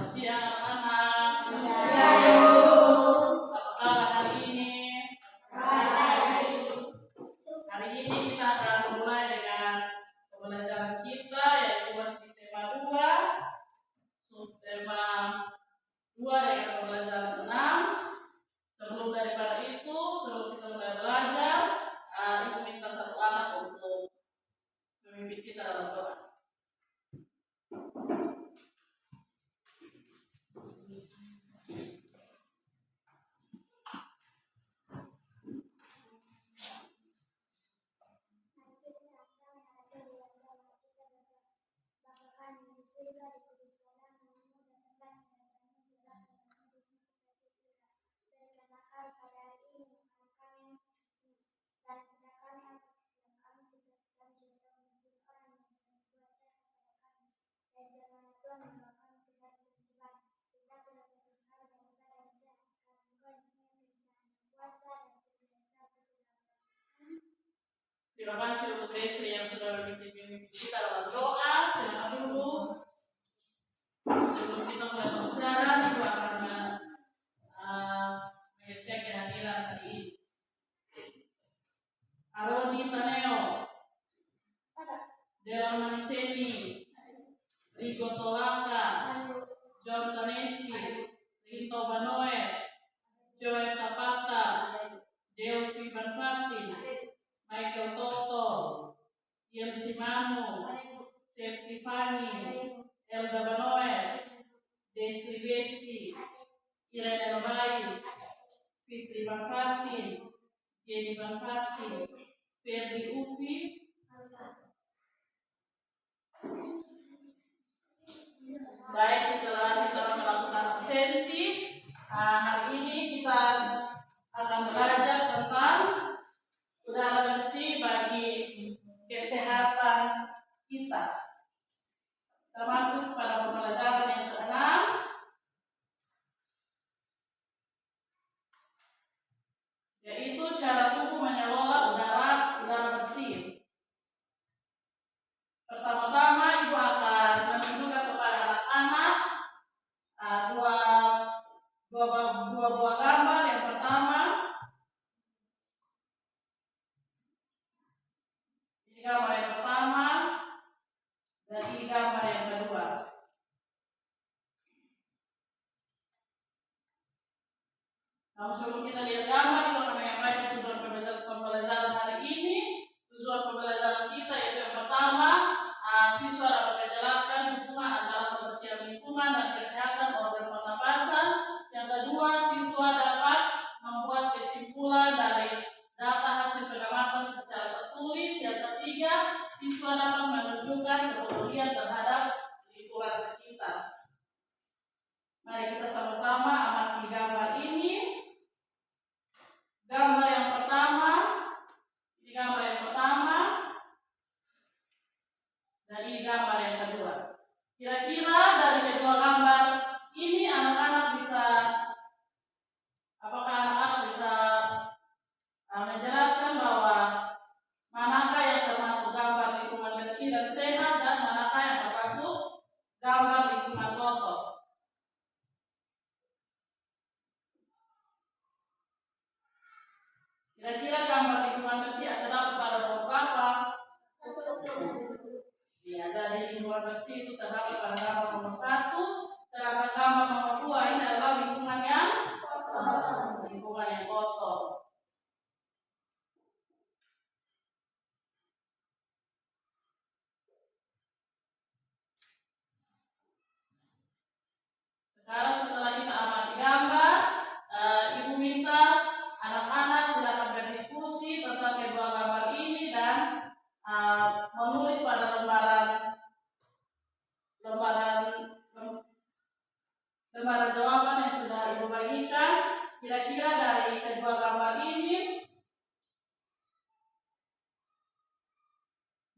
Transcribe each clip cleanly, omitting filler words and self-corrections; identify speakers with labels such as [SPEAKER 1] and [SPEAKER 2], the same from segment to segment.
[SPEAKER 1] siang anak-anak. Apa kabar hari ini? Hari ini kita akan mulai dengan pembelajaran kita, yaitu masih tema 2, subtema 2 dengan pembelajaran 6. Sebelum daripada itu, sebelum kita mulai belajar, Ibu minta satu anak untuk memimpin kita dalam doa. Terima kasih untuk Desi yang sudah memimpin kita dalam doa. Silakan dulu. Sebelum kita mulai pembelajaran, Ibu akan mengecek kehadiran hari ini. Aroni Taneo, Dewan Maniseni, Rigo Tolaka, John Tanesi, Rinto Banoe, Joel Tapata, Delvi Banfatin, Michael Toto, Yelsi Manu, Septifani, Elda Banoe, Desi Besi, Irene Elbais, Fitri Banfatin, Jenny Banfatin, Ferdi Ufi. Baik, setelah kita melakukan absensi, hari ini kita akan belajar tentang udara bersih bagi kesehatan kita, termasuk pada pembelajaran yang ke-6, yaitu cara tubuh mengelola udara bersih. Pertama-tama Ibu akan menunjukkan kepada anak-anak dua buah gambar. Yang pertama, ini gambar yang pertama, dan ini gambar yang kedua. Namun sebelum kita lihat gambar, kita akan menyampaikan tujuan pembelajaran hari ini. Tujuan pembelajaran kita yaitu yang pertama, siswa dapat menjelaskan hubungan antara kebersihan lingkungan dan kesehatan organ pernapasan. Yang kedua, siswa dapat membuat kesimpulan dari data hasil pengamatan secara tertulis. Yang ketiga, siswa dapat menunjukkan kepedulian terhadap lingkungan sekitar. Mari kita sama-sama amati gambar ini. Gambar yang pertama, ini gambar yang pertama, dan ini gambar yang kedua. Kira-kira dari kedua gambar ini apakah anak-anak bisa menjelaskan bahwa manakah yang termasuk gambar lingkungan bersih dan sehat dan manakah yang termasuk gambar lingkungan kotor? Kira-kira gambar lingkungan bersih terdapat pada nomor berapa? Ya, jadi lingkungan bersih itu terdapat pada gambar nomor 1, sedangkan gambar nomor 2 ini adalah lingkungan yang kotor. Sekarang setelah kita amati gambar, Ibu minta anak-anak silakan berdiskusi tentang kedua gambar ini dan menulis pada lembaran jawaban yang sudah Ibu bagikan. Kira-kira dari kedua gambar ini,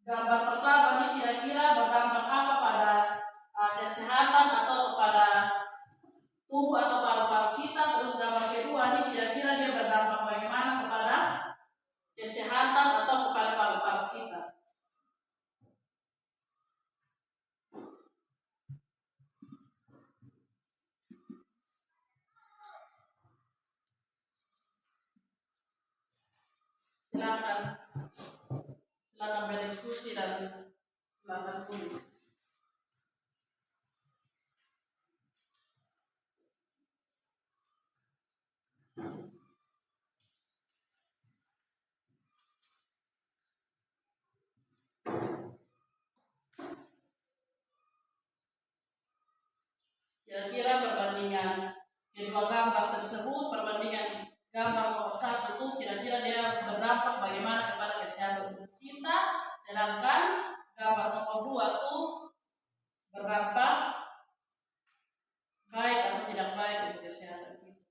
[SPEAKER 1] gambar pertama ini kira-kira berdampak apa pada kesehatan atau kepada tubuh atau paru-paru kita. Terus gambar kedua ini kira-kira dia berdampak bagaimana kepada kesehatan atau kepada paru-paru kita. berdiskusi dan melakukan kuis. Kira-kira perbandingan kedua gambar tersebut, perbandingan gambar nomor 1 itu kira-kira dia berdampak bagaimana kepada kesehatan tubuh kita, sedangkan gambar nomor 2 itu berdampak baik atau tidak baik untuk kesehatan kita.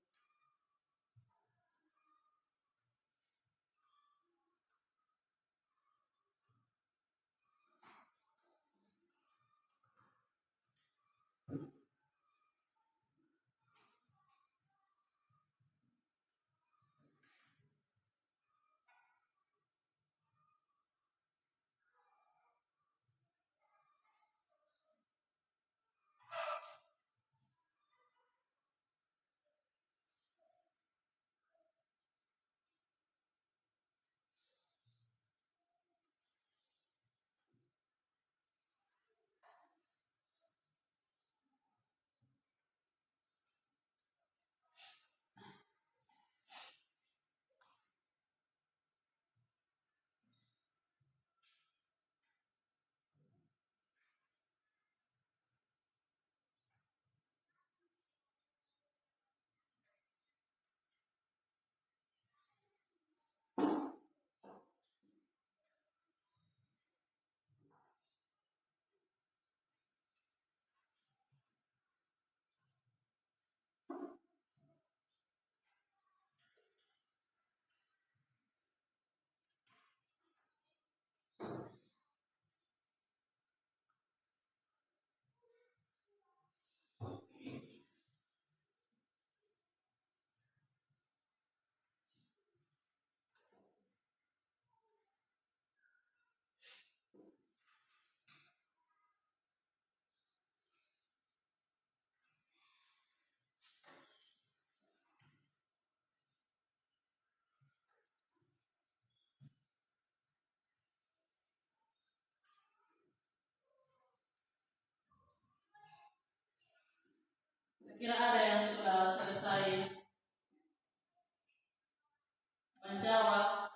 [SPEAKER 1] Kira ada yang sudah selesai menjawab?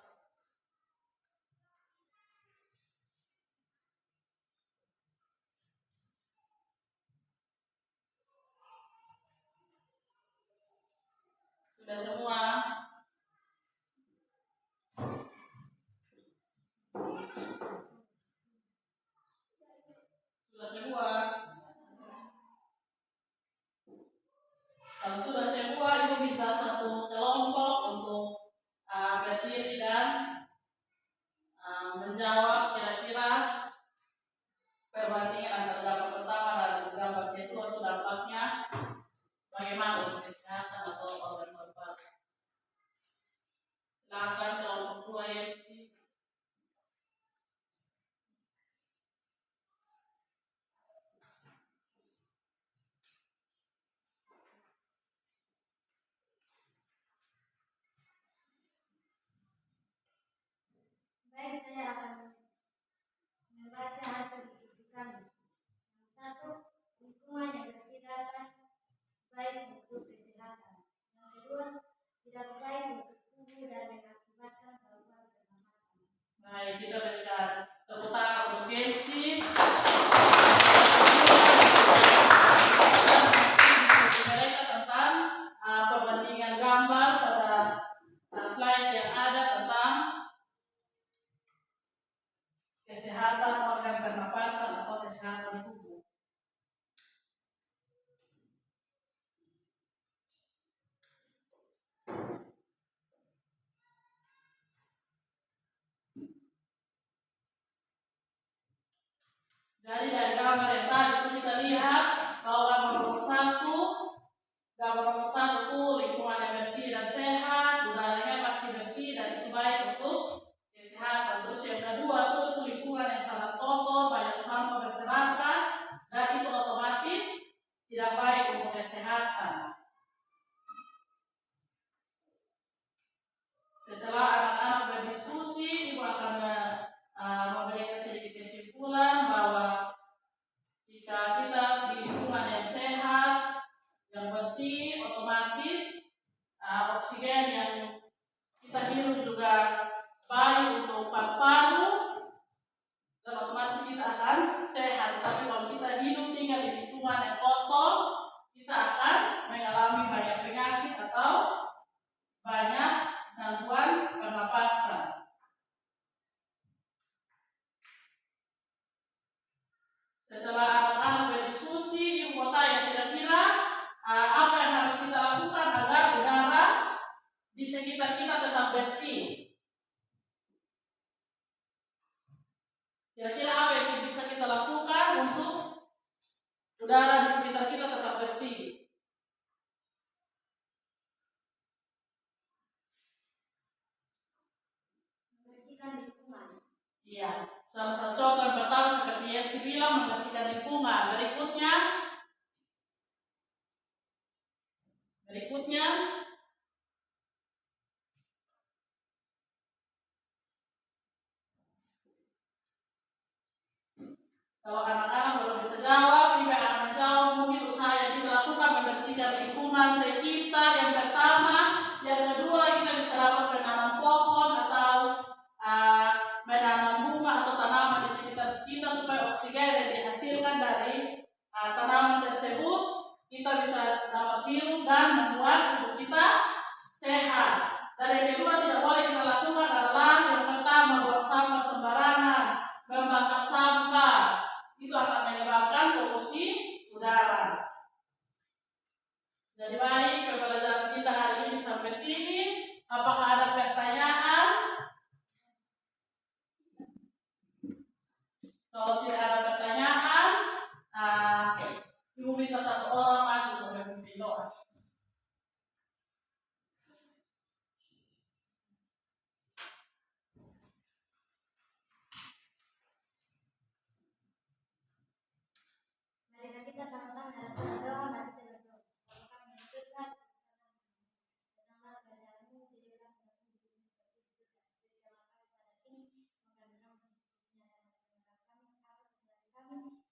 [SPEAKER 1] Sudah semua? Sudah semua? Kalau sudah semua, Ibu minta satu kelompok untuk berdiri dan menjawab kira-kira perbandingan antara gambar pertama dan gambar kedua itu dampaknya bagaimana untuk kesehatan atau organ-organ. Silakan kelompok 2 ya.
[SPEAKER 2] Baik, saya akan membaca hasil diskusi kami. Yang satu, lingkungan yang bersihkan baik untuk kesehatan. Yang kedua, tidak baik untuk tubuh dan mengakibatkan gangguan pernafasan.
[SPEAKER 1] Baik, kita berikan tepuk tangan untuk Kensi. Mereka tentang perbandingan gambar pada slide yang ada tentang kesehatan organ pernapasan atau kesehatan tubuh. Jadi dari gambar yang tadi itu kita lihat bahwa gambar nomor satu itu lingkungan yang bersih dan sehat, udaranya pasti bersih dan itu baik untuk kesehatan. Terus yang kedua itu lingkungan yang sangat kotor, banyak sampah berserakan, dan itu otomatis tidak baik untuk kesehatan. Setelah anak-anak berdiskusi, Ibu akan memberi oksigen yang kita hirup juga baik untuk paru-paru, dan otomatis kita akan sehat. Tapi kalau kita hidup tinggal di lingkungan yang kotor, kita akan mengalami banyak penyakit atau banyak gangguan pernapasan. Setelah anak-anak berdiskusi, ibu mau tanya kira-kira apa yang harus kita lakukan agar udara di sekitar kita tetap bersih. Kira-kira apa yang bisa kita lakukan untuk udara di sekitar kita tetap bersih?
[SPEAKER 2] Membersihkan lingkungan.
[SPEAKER 1] Iya, salah satu contoh yang pertama seperti yang saya bilang, membersihkan lingkungan. Berikutnya, kalau anak-anak belum bisa jawab, ibu yang akan menjawab, mungkin usaha yang kita lakukan membersihkan lingkungan sekitar. Yang pertama, yang kedua kita bisa dapat menanam pohon atau menanam bunga atau tanaman di sekitar kita supaya oksigen yang dihasilkan dari tanaman tersebut kita bisa dapat hirup dan membuat tubuh kita sehat. Dan yang kedua tidak boleh kita lakukan adalah yang pertama buang sampah sembarangan, membakar sampah. Itu akan menyebabkan polusi udara. Jadi baik, pembelajaran kita hari ini sampai sini. Apakah ada pertanyaan? Kalau tidak ada pertanyaan, ibu minta satu orang maju untuk memimpin doa.
[SPEAKER 2] Marilah kita sama-sama dalam berdoa, mari kita berdoa. Bapa kami yang di surga, datanglah kerajaanmu, jadilah kehendakmu di bumi seperti di surga. Berikanlah kami pada ini, makan kami secukupnya, dan ampunilah kami atas kesalahan kami,